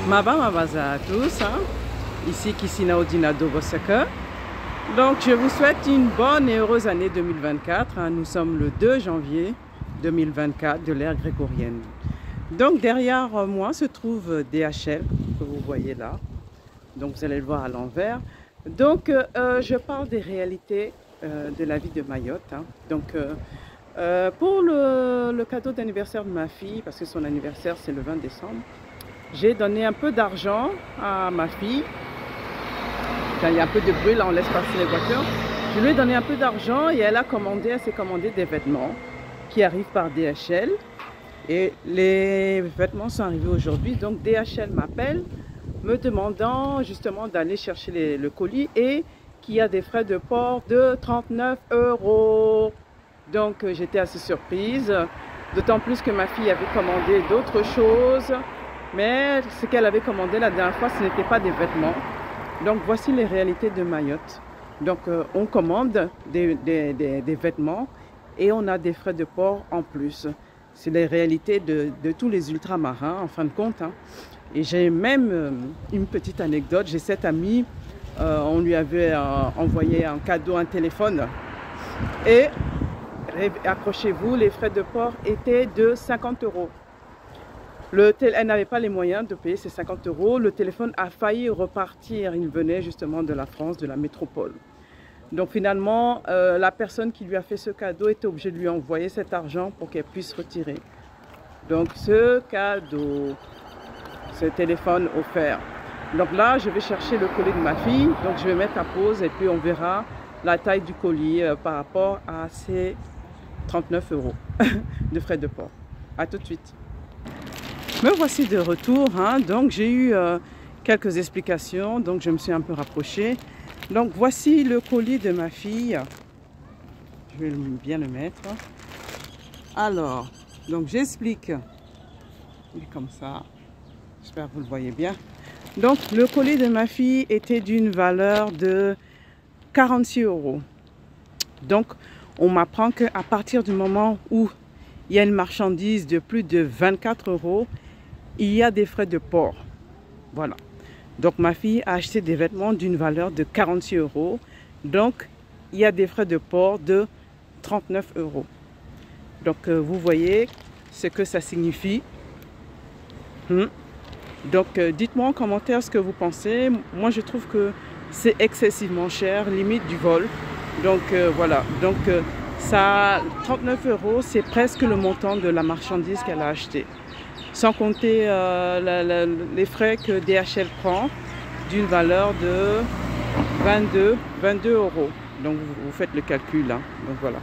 Mabaza à tous, hein. Ici Kissina Odinado Bosaka. Donc je vous souhaite une bonne et heureuse année 2024. Hein. Nous sommes le 2 janvier 2024 de l'ère grégorienne. Donc derrière moi se trouve DHL que vous voyez là. Donc vous allez le voir à l'envers. Donc je parle des réalités de la vie de Mayotte. Hein. Donc pour le cadeau d'anniversaire de ma fille, parce que son anniversaire c'est le 20 décembre, j'ai donné un peu d'argent à ma fille. Quand il y a un peu de bruit, là on laisse passer les voitures. Je lui ai donné un peu d'argent et elle s'est commandé des vêtements qui arrivent par DHL. Et les vêtements sont arrivés aujourd'hui. Donc DHL m'appelle, me demandant justement d'aller chercher le colis et qu'il y a des frais de port de 39 €. Donc j'étais assez surprise, d'autant plus que ma fille avait commandé d'autres choses. Mais ce qu'elle avait commandé la dernière fois, ce n'était pas des vêtements. Donc voici les réalités de Mayotte. Donc on commande des vêtements et on a des frais de port en plus. C'est les réalités de tous les ultramarins en fin de compte. Hein. Et j'ai même une petite anecdote. J'ai cette amie, on lui avait envoyé un cadeau, un téléphone. Et accrochez-vous, les frais de port étaient de 50 €. Elle n'avait pas les moyens de payer ces 50 €. Le téléphone a failli repartir. Il venait justement de la France, de la métropole. Donc finalement, la personne qui lui a fait ce cadeau était obligée de lui envoyer cet argent pour qu'elle puisse retirer. Donc ce cadeau, ce téléphone offert. Donc là, je vais chercher le colis de ma fille. Donc je vais mettre à pause et puis on verra la taille du colis par rapport à ces 39 € de frais de port. A tout de suite. Me voici de retour, hein. Donc j'ai eu quelques explications, donc je me suis un peu rapprochée. Donc voici le colis de ma fille. Je vais bien le mettre. Alors, donc j'explique. Il est comme ça. J'espère que vous le voyez bien. Donc le colis de ma fille était d'une valeur de 46 €. Donc on m'apprend qu'à partir du moment où il y a une marchandise de plus de 24 €, il y a des frais de port. Voilà. Donc ma fille a acheté des vêtements d'une valeur de 46 €. Donc il y a des frais de port de 39 €. Donc vous voyez ce que ça signifie. Donc dites-moi en commentaire ce que vous pensez. Moi je trouve que c'est excessivement cher, limite du vol. Donc voilà. Donc ça, 39 €, c'est presque le montant de la marchandise qu'elle a achetée. Sans compter les frais que DHL prend d'une valeur de 22 €. Donc vous faites le calcul. Hein. Donc voilà.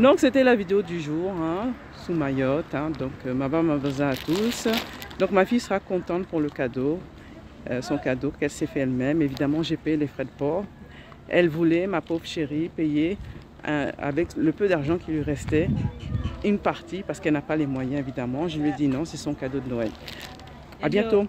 Donc c'était la vidéo du jour, hein, sous Mayotte. Hein. Donc Mabaza à tous. Donc ma fille sera contente pour le cadeau, son cadeau qu'elle s'est fait elle-même. Évidemment j'ai payé les frais de port. Elle voulait, ma pauvre chérie, payer avec le peu d'argent qui lui restait, une partie, parce qu'elle n'a pas les moyens évidemment. Je lui ai dit non, c'est son cadeau de Noël. À bientôt.